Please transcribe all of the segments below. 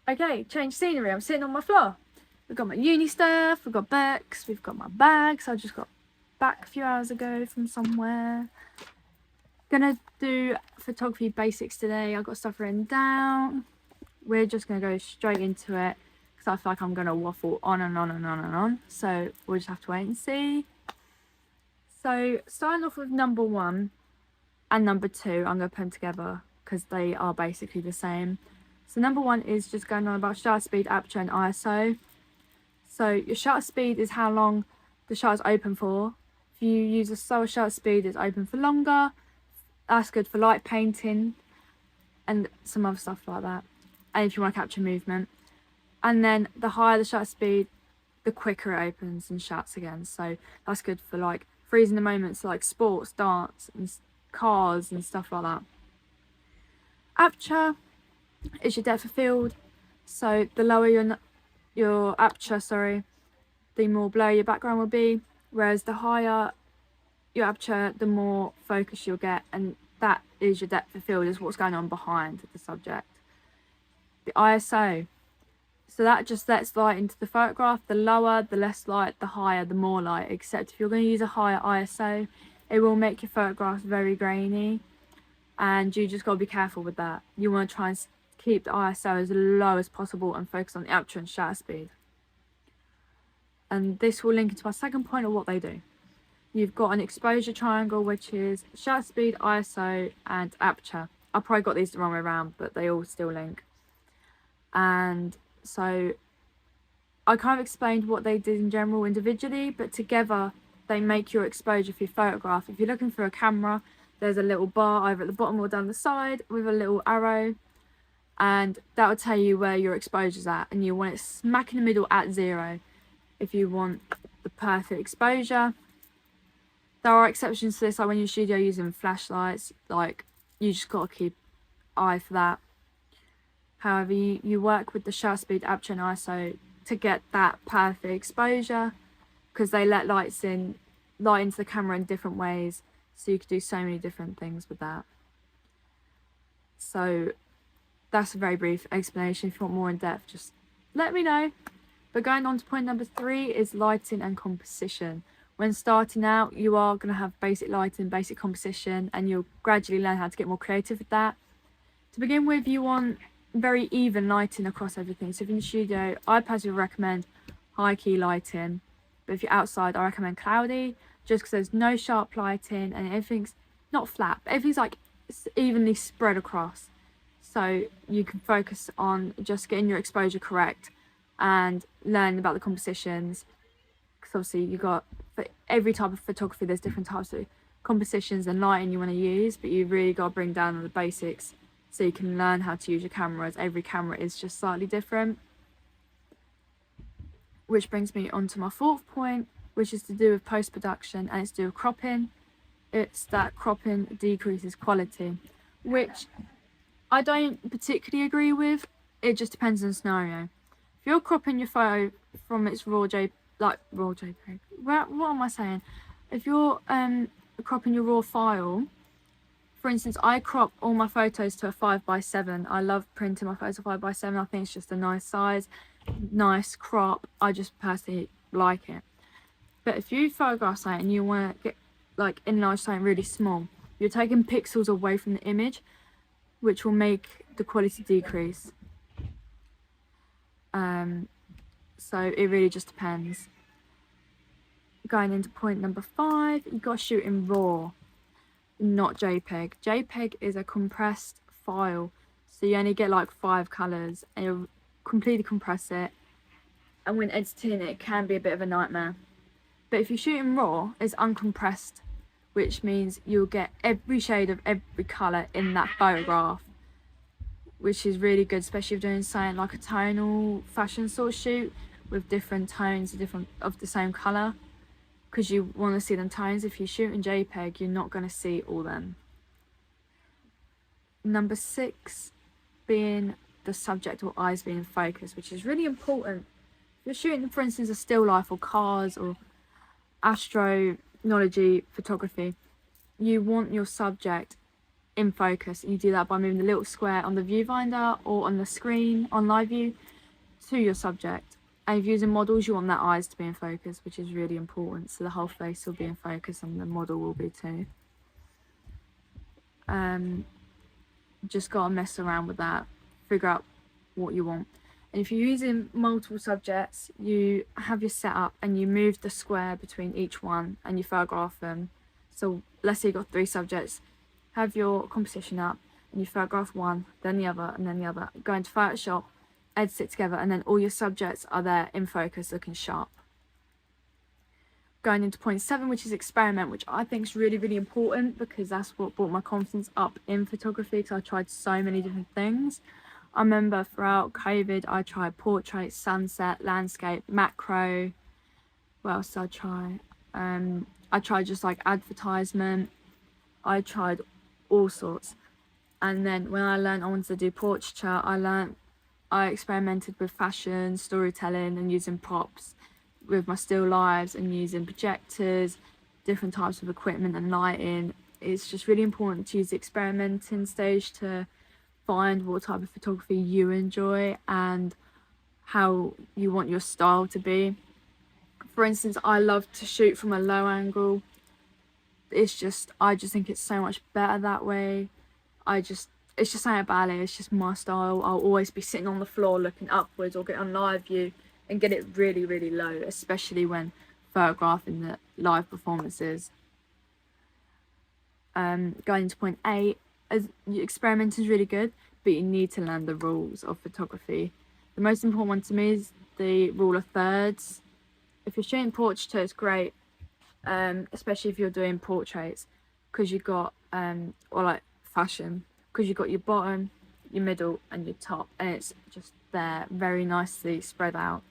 Okay, change scenery. I'm sitting on my floor. We've got my uni stuff, we've got books, we've got my bags. I just got back a few hours ago from somewhere. Gonna do photography basics today. I've got stuff written down. We're just gonna go straight into it because I feel like I'm gonna waffle on and on and on and on. So we'll just have to wait and see. So starting off with number 1 and number 2, I'm gonna put them together because they are basically the same. So number 1 is just going on about shutter speed, aperture and ISO. So your shutter speed is how long the shutter's open for. If you use a slower shutter speed, it's open for longer. That's good for light painting and some other stuff like that. And if you want to capture movement. And then the higher the shutter speed, the quicker it opens and shuts again. So that's good for like freezing the moments like sports, dance and cars and stuff like that. Aperture is your depth of field. So the lower your aperture, the more blurry your background will be, whereas the higher your aperture, the more focus you'll get, and that is your depth of field, is what's going on behind the subject. The ISO, so that just lets light into the photograph. The lower, the less light, the higher, the more light, except if you're going to use a higher ISO, it will make your photographs very grainy, and you just got to be careful with that. You want to try and keep the ISO as low as possible and focus on the aperture and shutter speed. And this will link into my second point of what they do. You've got an exposure triangle, which is shutter speed, ISO and aperture. I probably got these the wrong way around, but they all still link. And so I kind of explained what they did in general individually, but together they make your exposure for your photograph. If you're looking for a camera, there's a little bar either at the bottom or down the side with a little arrow, and that will tell you where your exposure's at, and you want it smack in the middle at 0 if you want the perfect exposure. There are exceptions to this, like when you're studio using flashlights, like you just got to keep eye for that. However, you work with the shutter speed, aperture and ISO to get that perfect exposure, because they let light into the camera in different ways, so you could do so many different things with that. So that's a very brief explanation. If you want more in depth, just let me know. But going on to point number 3 is lighting and composition. When starting out, you are going to have basic lighting, basic composition, and you'll gradually learn how to get more creative with that. To begin with, you want very even lighting across everything. So if you're in the studio, I personally recommend high key lighting, but if you're outside, I recommend cloudy, just because there's no sharp lighting and everything's not flat, but everything's like evenly spread across. So you can focus on just getting your exposure correct and learn about the compositions, because obviously you got, for every type of photography there's different types of compositions and lighting you want to use, but you really got to bring down the basics so you can learn how to use your camera, as every camera is just slightly different. Which brings me on to my 4th point, which is to do with post-production, and it's to do with cropping. It's that cropping decreases quality, which I don't particularly agree with. It just depends on the scenario. If you're cropping your photo from its raw JPEG, what am I saying? If you're cropping your raw file, for instance, I crop all my photos to a 5:7. I love printing my photos to 5:7. I think it's just a nice size, nice crop. I just personally like it. But if you photograph something and you want to get like enlarge something really small, you're taking pixels away from the image, which will make the quality decrease. So it really just depends. Going into point number 5, you got to shoot in RAW, not JPEG. JPEG is a compressed file, so you only get like 5 colors, and you completely compress it, and when editing it can be a bit of a nightmare. But if you shoot in RAW, it's uncompressed, which means you'll get every shade of every color in that photograph, which is really good, especially if you're doing something like a tonal fashion sort of shoot with different tones of the same color, because you want to see them tones. If you shoot in JPEG, you're not going to see all them. Number 6 being the subject or eyes being in focus, which is really important. If you're shooting, for instance, a still life or cars or astronology photography, you want your subject in focus. And you do that by moving the little square on the viewfinder or on the screen on live view to your subject. And if you're using models, you want their eyes to be in focus, which is really important. So the whole face will be in focus and the model will be too. Just gotta mess around with that, figure out what you want. And if you're using multiple subjects, you have your setup and you move the square between each one and you photograph them. So let's say you've got 3 subjects, have your composition up and you photograph one, then the other, and then the other. Go into Photoshop, edit it together, and then all your subjects are there in focus looking sharp. Going into point 7, which is experiment, which I think is really, really important because that's what brought my confidence up in photography, because I tried so many different things. I remember throughout COVID, I tried portrait, sunset, landscape, macro. What else did I try? I tried just like advertisement. I tried all sorts. And then when I learned I wanted to do portraiture, I experimented with fashion, storytelling, and using props with my still lives and using projectors, different types of equipment and lighting. It's just really important to use the experimenting stage to find what type of photography you enjoy and how you want your style to be. For instance, I love to shoot from a low angle. I just think it's so much better that way. It's just something about it. It's just my style. I'll always be sitting on the floor looking upwards or get on live view and get it really, really low, especially when photographing the live performances. Going into point 8, as experimenting is really good, but you need to learn the rules of photography. The most important one to me is the rule of thirds. If you're shooting portraiture, it's great, especially if you're doing portraits, because you've got or like fashion, because you've got your bottom, your middle, and your top, and it's just there very nicely spread out.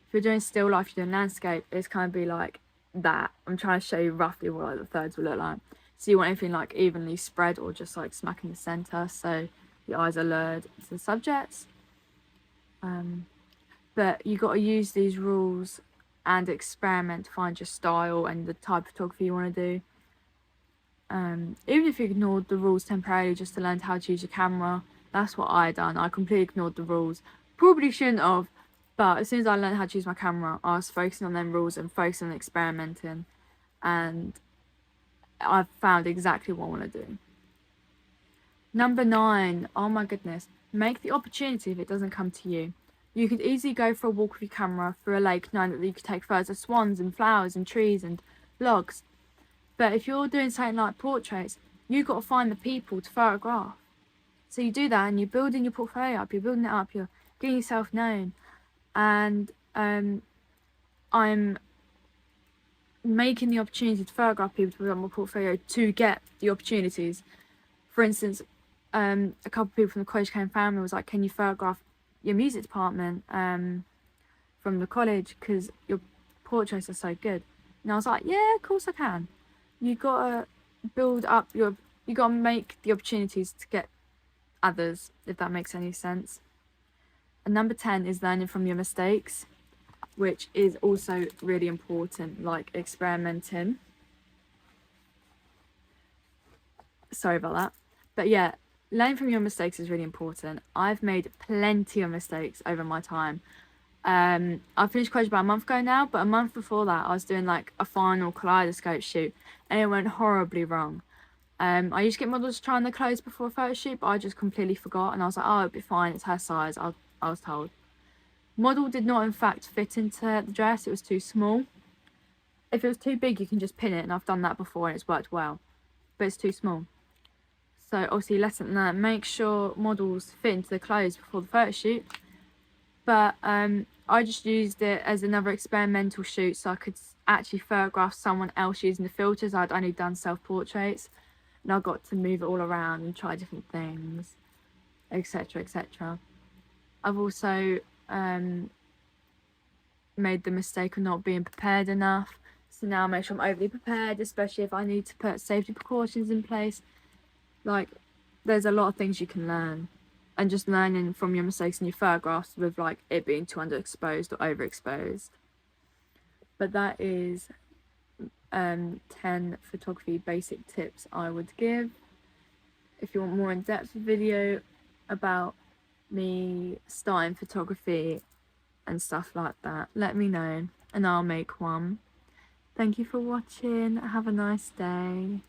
If you're doing still life, you're doing landscape, it's kind of be like that. I'm trying to show you roughly what like the thirds will look like. So you want anything like evenly spread or just like smack in the center, so your eyes are lured to the subjects. But you got to use these rules and experiment to find your style and the type of photography you want to do. Even if you ignored the rules temporarily just to learn how to use your camera, that's what I done. I completely ignored the rules. Probably shouldn't have, but as soon as I learned how to use my camera, I was focusing on them rules and focusing on experimenting, and I've found exactly what I want to do. Number 9, oh my goodness, make the opportunity if it doesn't come to you. You could easily go for a walk with your camera through a lake knowing that you could take photos of swans and flowers and trees and logs. But if you're doing something like portraits, you've got to find the people to photograph. So you do that and you're building your portfolio up, you're building it up, you're getting yourself known. And I'm making the opportunity to photograph people to put on my portfolio to get the opportunities. For instance, a couple of people from the college came found me, was like, can you photograph your music department from the college because your portraits are so good? And I was like, yeah, of course I can. You gotta build up you gotta make the opportunities to get others, if that makes any sense. And number 10 is learning from your mistakes, which is also really important, like experimenting. Sorry about that. But yeah, learning from your mistakes is really important. I've made plenty of mistakes over my time. I finished college about a month ago now, but a month before that I was doing like a final kaleidoscope shoot and it went horribly wrong. I used to get models to try on the clothes before a photo shoot, but I just completely forgot and I was like, oh, it'll be fine, it's her size, I was told. Model did not in fact fit into the dress, it was too small. If it was too big, you can just pin it, and I've done that before and it's worked well, but it's too small. So obviously lesson learned, make sure models fit into the clothes before the photo shoot. But I just used it as another experimental shoot so I could actually photograph someone else using the filters. I'd only done self-portraits and I got to move it all around and try different things, etc, etc. I've also made the mistake of not being prepared enough, so now I make sure I'm overly prepared, especially if I need to put safety precautions in place. Like, there's a lot of things you can learn, and just learning from your mistakes in your photographs with like it being too underexposed or overexposed. But that is 10 photography basic tips I would give. if you want more in-depth video about me starting photography and stuff like that, let me know and I'll make one. Thank you for watching. Have a nice day.